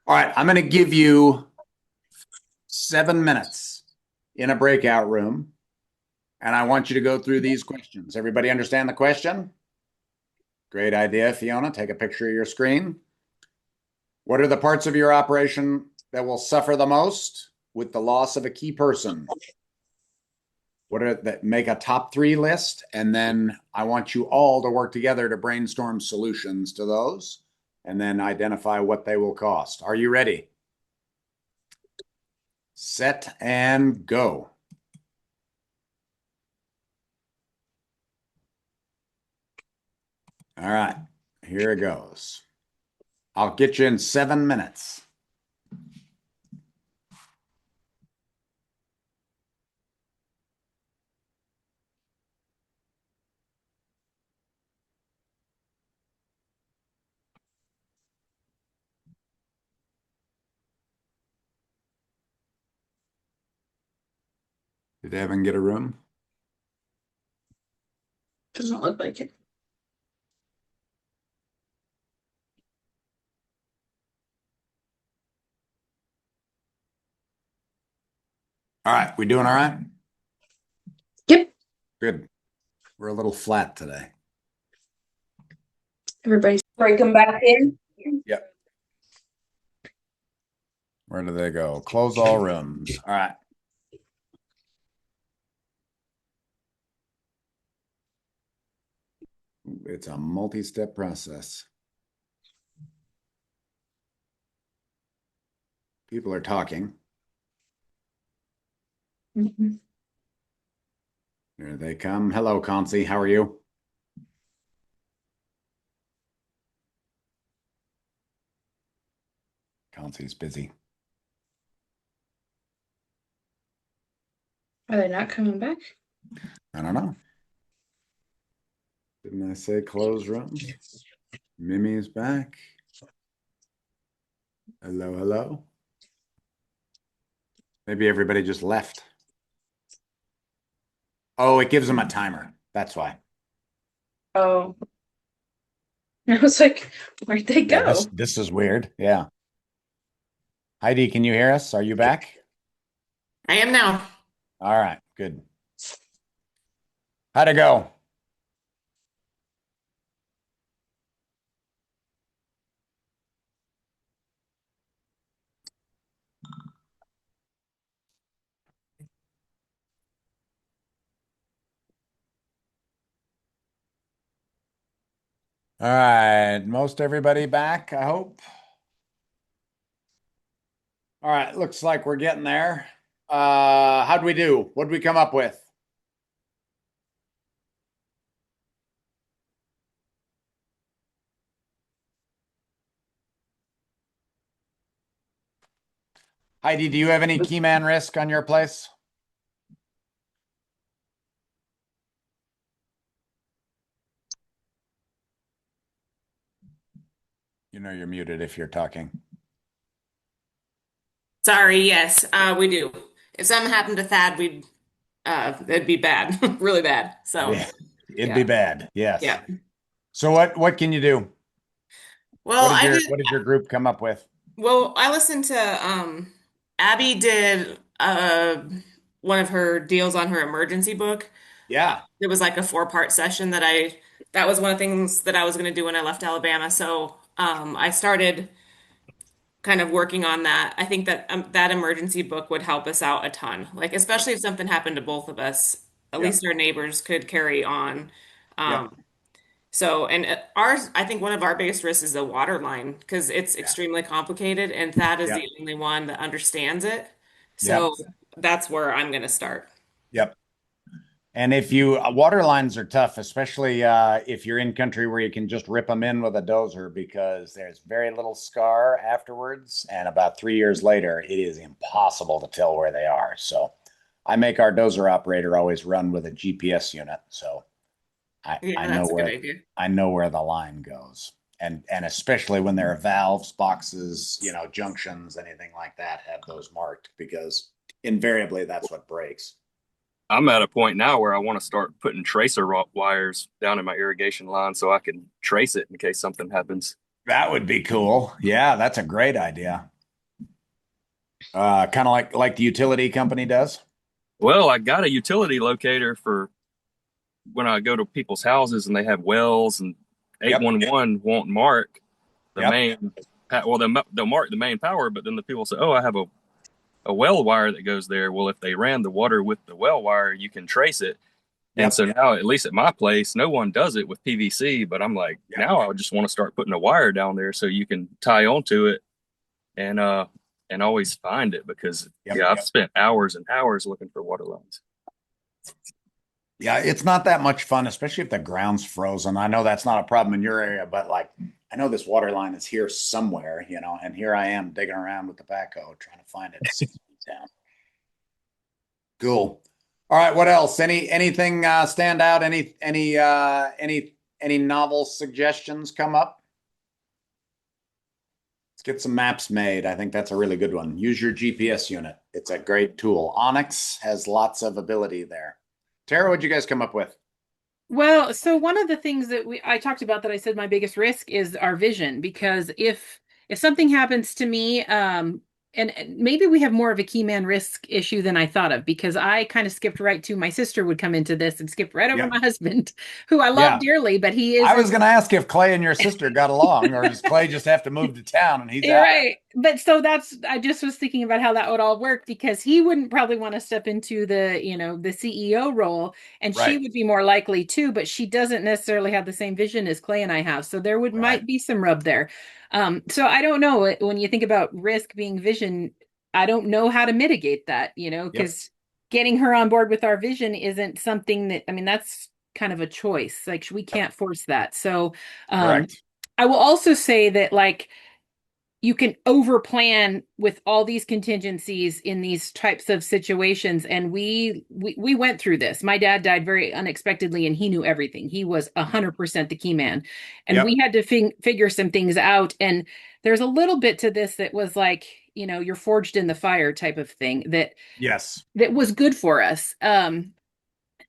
All right, I'm going to give you 7 minutes in a breakout room, and I want you to go through these questions. Everybody understand the question? Great idea, Fiona. Take a picture of your screen. What are the parts of your operation that will suffer the most with the loss of a key person? Make a top 3 list, and then I want you all to work together to brainstorm solutions to those, and then identify what they will cost. Are you ready? Set and go. All right, here it goes. I'll get you in 7 minutes. Did Evan get a room? Doesn't look like it. All right, we doing all right? Yep. Good. We're a little flat today. Everybody's break them back in. Yep. Where do they go? Close all rooms. All right. It's a multi-step process. People are talking. Mm-hmm. Here they come. Hello, Concy. How are you? Concy's busy. Are they not coming back? I don't know. Didn't I say close room? Mimi's back. Hello, hello. Maybe everybody just left. Oh, it gives them a timer. That's why. Oh. I was like, where'd they Yeah, go? this is weird. Yeah. Heidi, can you hear us? Are you back? I am now. All right, good. How'd it go? All right, most everybody back, I hope. All right, looks like we're getting there. How'd we do? What'd we come up with? Heidi, do you have any key man risk on your place? You know you're muted if you're talking. Sorry, yes, we do. If something happened to Thad, we'd it'd be bad, really bad. So Yeah, it'd be yeah, bad. Yes. yeah. So what can you do? Well, What did your group come up with? I listened to Abby did one of her deals on her emergency book. Yeah. It was like a 4-part session that was one of the things that I was going to do when I left Alabama. So I started kind of working on that. I think that that emergency book would help us out a ton. Like especially if something happened to both of us, at Yep. least our neighbors could carry on. Yep. Um, so, and ours, I think one of our biggest risks is the water line because it's Yeah. extremely complicated, and Thad is Yep. the only one that understands it. Yep. So that's where I'm going to start. Yep. And if you water lines are tough, especially if you're in country where you can just rip them in with a dozer because there's very little scar afterwards, and about 3 years later, it is impossible to tell where they are. So I make our dozer operator always run with a GPS unit, so Yeah, that's a good idea. I know where the line goes, and especially when there are valves, boxes, junctions, anything like that, have those marked because invariably that's what breaks. I'm at a point now where I want to start putting tracer wires down in my irrigation line so I can trace it in case something happens. That would be cool. Yeah, that's a great idea. Kind of like the utility company does. Well, I got a utility locator for when I go to people's houses and they have wells and Yep. 811 won't mark the Yep. main. Well, they'll mark the main power, but then the people say, "Oh, I have a well wire that goes there." Well, if they ran the water with the well wire, you can trace it. And Yep. so now, at least at my place, no one does it with PVC. But I'm like, Yep. now I just want to start putting a wire down there so you can tie onto it and always find it because Yep. yeah, I've spent hours and hours looking for water lines. Yeah, it's not that much fun, especially if the ground's frozen. I know that's not a problem in your area, but like I know this water line is here somewhere, and here I am digging around with the backhoe trying to find it 6 feet down. Cool. All right, what else? Anything stand out? Any novel suggestions come up? Let's get some maps made. I think that's a really good one. Use your GPS unit. It's a great tool. Onyx has lots of ability there. Tara, what'd you guys come up with? Well, so one of the things that I talked about that I said my biggest risk is our vision because if something happens to me, and maybe we have more of a key man risk issue than I thought of, because I kind of skipped right to my sister would come into this and skipped right over Yep. my husband, who I love Yeah. dearly, but he I isn't. was going to ask if Clay and your sister got along, or does Clay just have to move to town and he's You're out? right. But so I just was thinking about how that would all work, because he wouldn't probably want to step into the CEO role, and she Right. would be more likely to, but she doesn't necessarily have the same vision as Clay and I have. So there Right. might be some rub there. So I don't know. When you think about risk being vision, I don't know how to mitigate that, Yep. because getting her on board with our vision isn't something that, I mean, that's kind of a choice. Like we can't force that. So Correct. I will also say that, like, you can over plan with all these contingencies in these types of situations, and we went through this. My dad died very unexpectedly, and he knew everything. He was 100% the key man, and we Yep. had to figure some things out. And there's a little bit to this that was like, you're forged in the fire type of thing, Yes. that was good for us.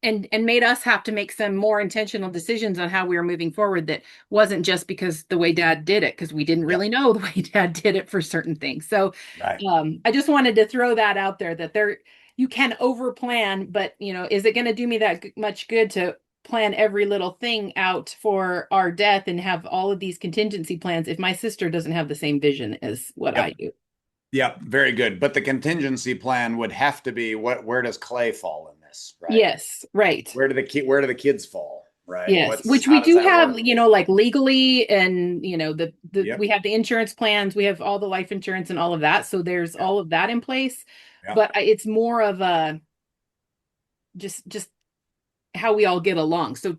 And made us have to make some more intentional decisions on how we were moving forward, that wasn't just because the way dad did it, because we didn't Yep. really know the way dad did it for certain things. So Right. I just wanted to throw that out there, that you can over plan, but is it going to do me that much good to plan every little thing out for our death and have all of these contingency plans if my sister doesn't have the same vision as what I Yep. do? Yep. Very good. But the contingency plan would have to be where does Clay fall in this, right? Yes, right. Where do the kids fall, right? Yes, which we How does do that have, work? like legally, and Yep. we have the insurance plans, we have all the life insurance and all of that. So there's Yep. all of that in place, Yep. but it's more of a just how we all get along. So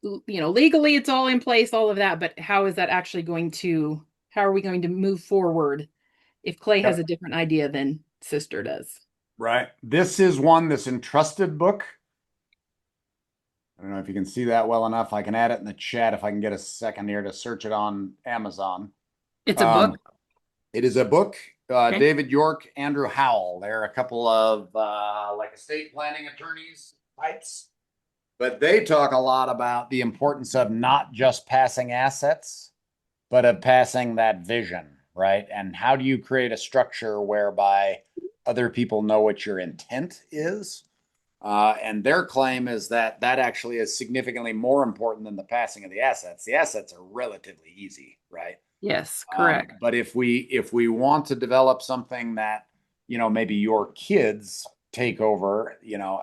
legally it's all in place, all of that, but how is that actually how are we going to move forward if Clay has a Yep. different idea than sister does? Right. This entrusted book. I don't know if you can see that well enough. I can add it in the chat if I can get a second here to search it on Amazon. It's a book. It is a book. Okay. David York, Andrew Howell. They're a couple of like estate planning attorneys types, but they talk a lot about the importance of not just passing assets, but of passing that vision, right? And how do you create a structure whereby other people know what your intent is? And their claim is that actually is significantly more important than the passing of the assets. The assets are relatively easy, right? Yes, correct. But if we want to develop something that, maybe your kids take over,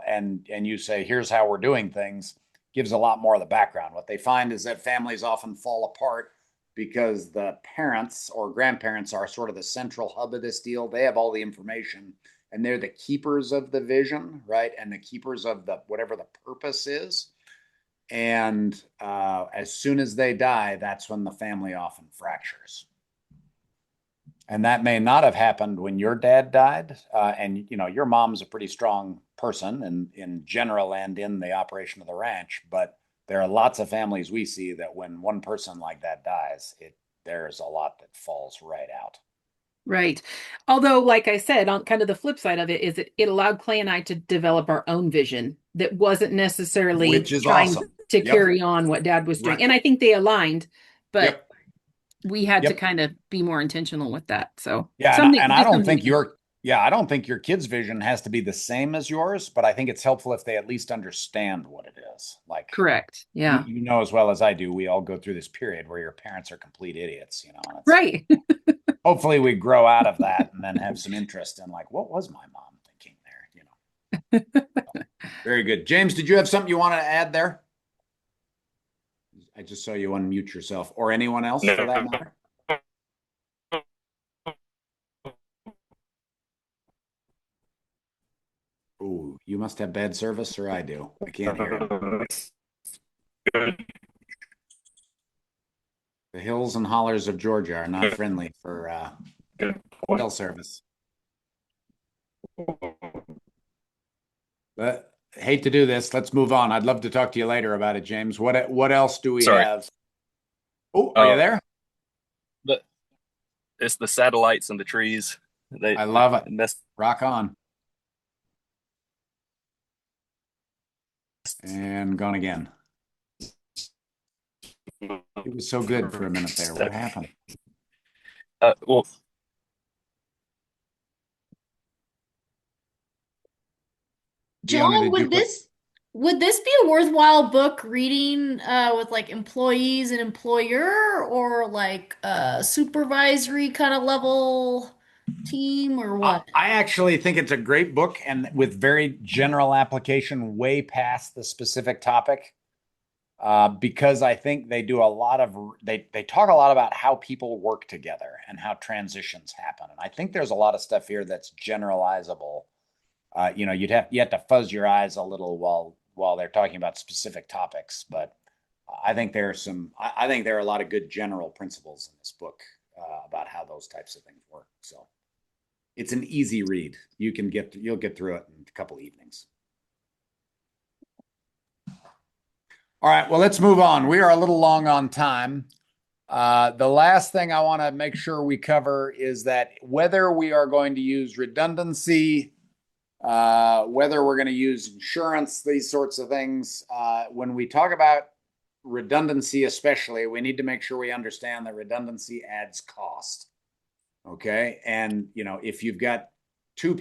and you say, here's how we're doing things, gives a lot more of the background. What they find is that families often fall apart because the parents or grandparents are sort of the central hub of this deal. They have all the information and they're the keepers of the vision, right? And the keepers of the whatever the purpose is. And as soon as they die, that's when the family often fractures. And that may not have happened when your dad died. And your mom's a pretty strong person in general and in the operation of the ranch. But there are lots of families we see that when one person like that dies, there's a lot that falls right out. Right. Although, like I said, on kind of the flip side of it is it allowed Clay and I to develop our own vision that wasn't necessarily Which is trying awesome. to Yep. carry on what dad was doing. Right. And I think they aligned, but Yep. we had to Yep. kind of be more intentional with that. So Yeah, something, and I just don't something think I don't think your kid's vision has to be the same as yours, but I think it's helpful if they at least understand what it is. Like, correct. Yeah. you know as well as I do, we all go through this period where your parents are complete idiots, and it's Right. hopefully we grow out of that and then have some interest in like, what was my mom thinking there, Very good. James, did you have something you wanted to add there? I just saw you unmute yourself, or anyone else for that matter. Ooh, you must have bad service, or I do. I can't hear him. The hills and hollers of Georgia are not friendly for cell service. But hate to do this. Let's move on. I'd love to talk to you later about it, James. What else do we Sorry. have? Oh, are you there? It's the satellites and the trees. I love it. Rock on. And gone again. It was so good for a minute there. What happened? Well, John, would this be a worthwhile book reading with like employees and employer or like a supervisory kind of level team or what? I actually think it's a great book and with very general application way past the specific topic. Because I think they do a lot of they talk a lot about how people work together and how transitions happen. And I think there's a lot of stuff here that's generalizable. You have to fuzz your eyes a little while they're talking about specific topics, but I think I think there are a lot of good general principles in this book about how those types of things work. So it's an easy read. You'll get through it in a couple evenings. All right, well, let's move on. We are a little long on time. The last thing I want to make sure we cover is that whether we are going to use redundancy, whether we're going to use insurance, these sorts of things, when we talk about redundancy especially, we need to make sure we understand that redundancy adds cost. Okay, and if you've got two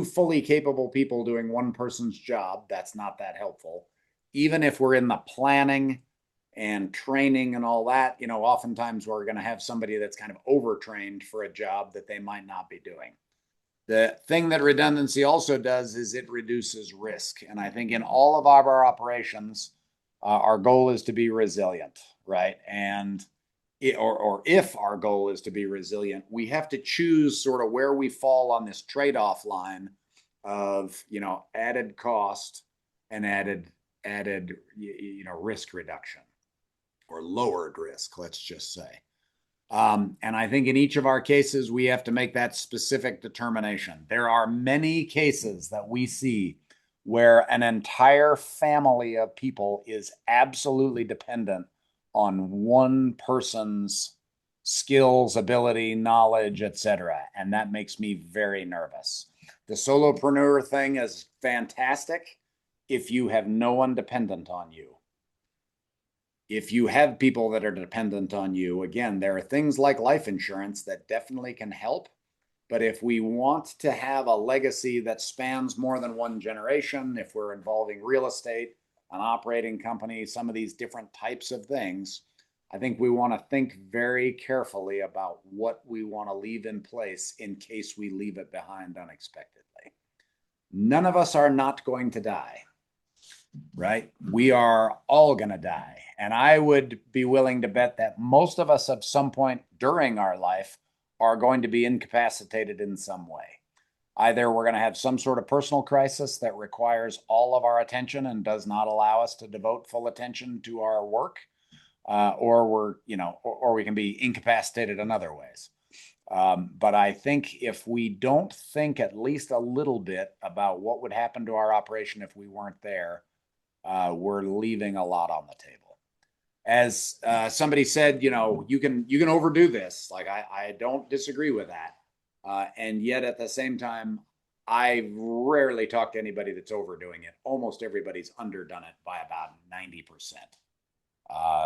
fully capable people doing one person's job, that's not that helpful. Even if we're in the planning and training and all that, oftentimes we're going to have somebody that's kind of overtrained for a job that they might not be doing. The thing that redundancy also does is it reduces risk. And I think in all of our operations, our goal is to be resilient, right? And if our goal is to be resilient, we have to choose sort of where we fall on this trade-off line of, added cost and added risk reduction or lowered risk, let's just say. And I think in each of our cases, we have to make that specific determination. There are many cases that we see where an entire family of people is absolutely dependent on one person's skills, ability, knowledge, etc. And that makes me very nervous. The solopreneur thing is fantastic if you have no one dependent on you. If you have people that are dependent on you, again, there are things like life insurance that definitely can help. But if we want to have a legacy that spans more than one generation, if we're involving real estate, an operating company, some of these different types of things, I think we want to think very carefully about what we want to leave in place in case we leave it behind unexpectedly. None of us are not going to die, right? We are all going to die. And I would be willing to bet that most of us at some point during our life are going to be incapacitated in some way. Either we're going to have some sort of personal crisis that requires all of our attention and does not allow us to devote full attention to our work, or we can be incapacitated in other ways. But I think if we don't think at least a little bit about what would happen to our operation if we weren't there, we're leaving a lot on the table. As somebody said, you can overdo this. Like I don't disagree with that. And yet at the same time, I rarely talk to anybody that's overdoing it. Almost everybody's underdone it by about 90%.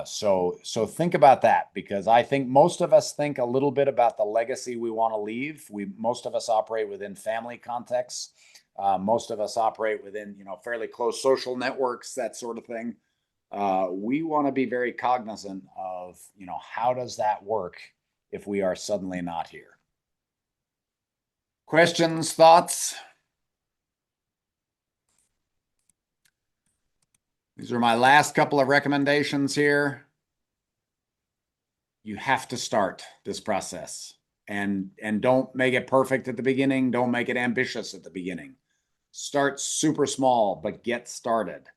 So think about that, because I think most of us think a little bit about the legacy we want to leave. Most of us operate within family contexts. Most of us operate within, fairly close social networks, that sort of thing. We want to be very cognizant of, how does that work if we are suddenly not here? Questions, thoughts? These are my last couple of recommendations here. You have to start this process, and don't make it perfect at the beginning. Don't make it ambitious at the beginning. Start super small, but get started.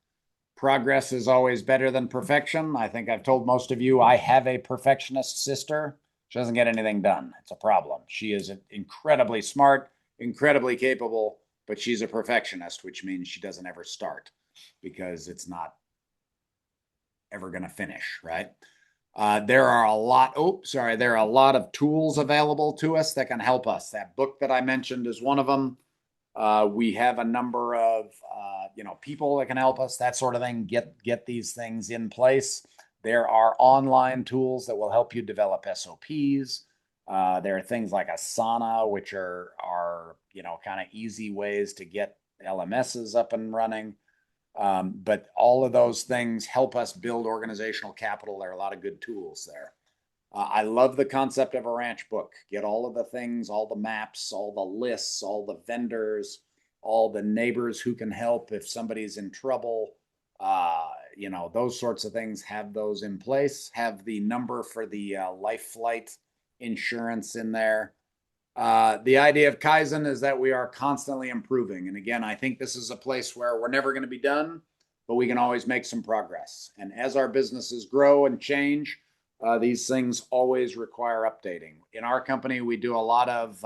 Progress is always better than perfection. I think I've told most of you I have a perfectionist sister. She doesn't get anything done. It's a problem. She is incredibly smart, incredibly capable, but she's a perfectionist, which means she doesn't ever start because it's not ever going to finish, right? There are a lot of tools available to us that can help us. That book that I mentioned is one of them. We have a number of people that can help us, that sort of thing, get these things in place. There are online tools that will help you develop SOPs. There are things like Asana, which are kind of easy ways to get LMS is up and running. But all of those things help us build organizational capital. There are a lot of good tools there. I love the concept of a ranch book. Get all of the things, all the maps, all the lists, all the vendors, all the neighbors who can help if somebody's in trouble. Those sorts of things, have those in place. Have the number for the life flight insurance in there. The idea of Kaizen is that we are constantly improving. And again, I think this is a place where we're never going to be done, but we can always make some progress. And as our businesses grow and change, these things always require updating. In our company, we do a lot of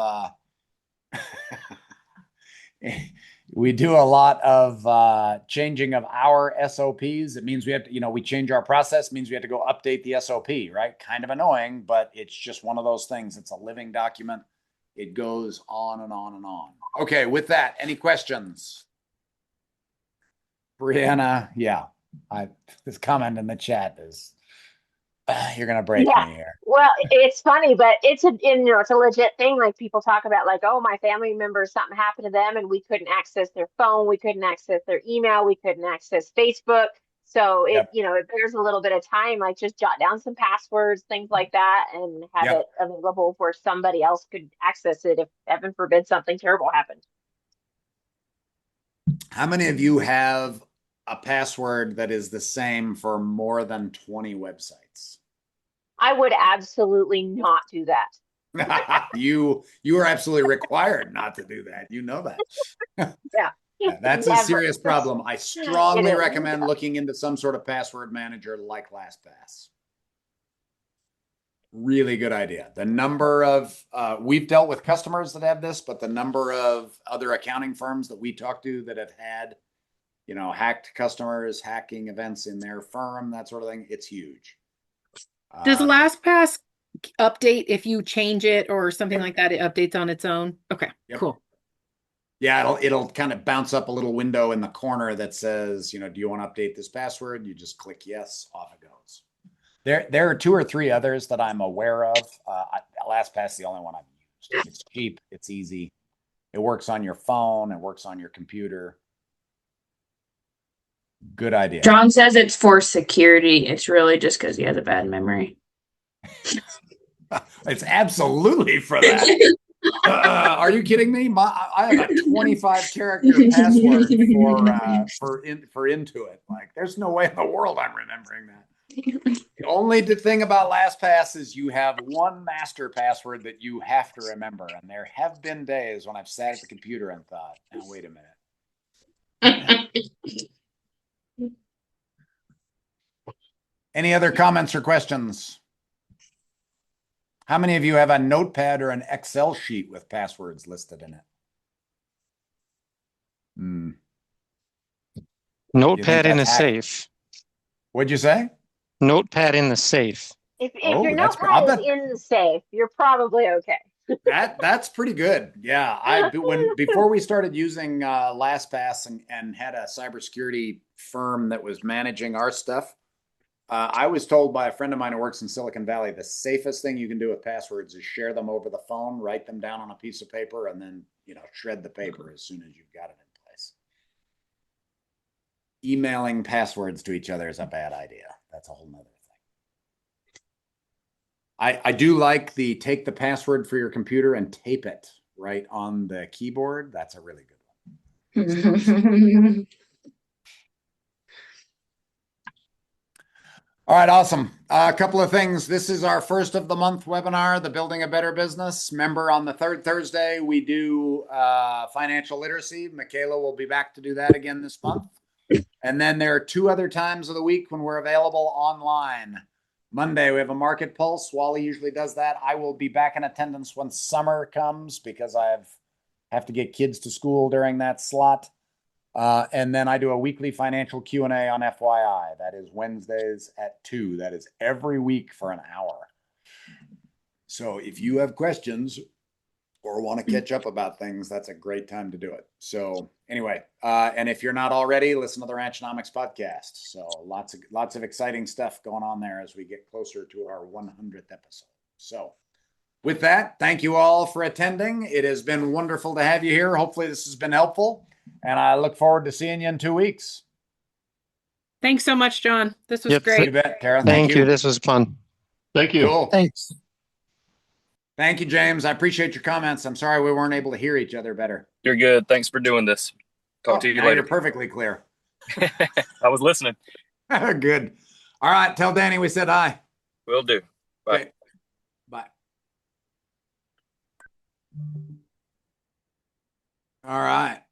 changing of our SOPs. It means we have to, we change our process, means we have to go update the SOP, right? Kind of annoying, but it's just one of those things. It's a living document. It goes on and on and on. Okay, with that, any questions? Brianna, yeah. This comment in the chat is, you're going to break me here. Well, it's funny, but it's a legit thing. Like people talk about like, oh, my family member, something happened to them and we couldn't access their phone. We couldn't access their email. We couldn't access Facebook. So it bears a little bit of time, like just jot down some passwords, things like that, and have it available where somebody else could access it if, heaven forbid, something terrible happened. How many of you have a password that is the same for more than 20 websites? I would absolutely not do that. You are absolutely required not to do that. You know that. Yeah. That's a serious problem. I strongly recommend looking into some sort of password manager like LastPass. Really good idea. The number of, we've dealt with customers that have this, but the number of other accounting firms that we talk to that have had, hacked customers, hacking events in their firm, that sort of thing, it's huge. Does LastPass update if you change it or something like that? It updates on its own? Okay, cool. Yeah, it'll kind of bounce up a little window in the corner that says, do you want to update this password? You just click yes, off it goes. There are 2 or 3 others that I'm aware of. LastPass is the only one I've used. It's cheap, it's easy. It works on your phone, it works on your computer. Good idea. John says it's for security. It's really just because he has a bad memory. It's absolutely for that. Are you kidding me? I have a 25 character password for Intuit. Like, there's no way in the world I'm remembering that. The only thing about LastPass is you have one master password that you have to remember. And there have been days when I've sat at the computer and thought, now wait a minute. Any other comments or questions? How many of you have a notepad or an Excel sheet with passwords listed in it? Notepad in the safe. What'd you say? Notepad in the safe. If your notepad is in the safe, you're probably okay. That's pretty good. Yeah, before we started using LastPass and had a cybersecurity firm that was managing our stuff, I was told by a friend of mine who works in Silicon Valley, the safest thing you can do with passwords is share them over the phone, write them down on a piece of paper, and then shred the paper as soon as you've got it in place. Emailing passwords to each other is a bad idea. That's a whole nother thing. I do like the take the password for your computer and tape it right on the keyboard. That's a really good one. All right, awesome. A couple of things. This is our first of the month webinar, the Building a Better Business. Remember, on the third Thursday, we do financial literacy. Michaela will be back to do that again this month. And then there are 2 other times of the week when we're available online. Monday, we have a market pulse. Wally usually does that. I will be back in attendance when summer comes because I have to get kids to school during that slot. And then I do a weekly financial Q&A on FYI. That is Wednesdays at 2. That is every week for an hour. So if you have questions or want to catch up about things, that's a great time to do it. So anyway, and if you're not already, listen to the Ranchonomics podcast. So lots of exciting stuff going on there as we get closer to our 100th episode. So with that, thank you all for attending. It has been wonderful to have you here. Hopefully this has been helpful. And I look forward to seeing you in 2 weeks. Thanks so much, John. This was Yep. great. You bet, Tara. Thank you. This was fun. Thank you. Cool. Thanks. Thank you, James. I appreciate your comments. I'm sorry we weren't able to hear each other better. You're good. Thanks for doing this. Talk to you now later. You're perfectly clear. I was listening. Good. All right. Tell Danny we said hi. Will do. Bye. Okay. Bye. All right.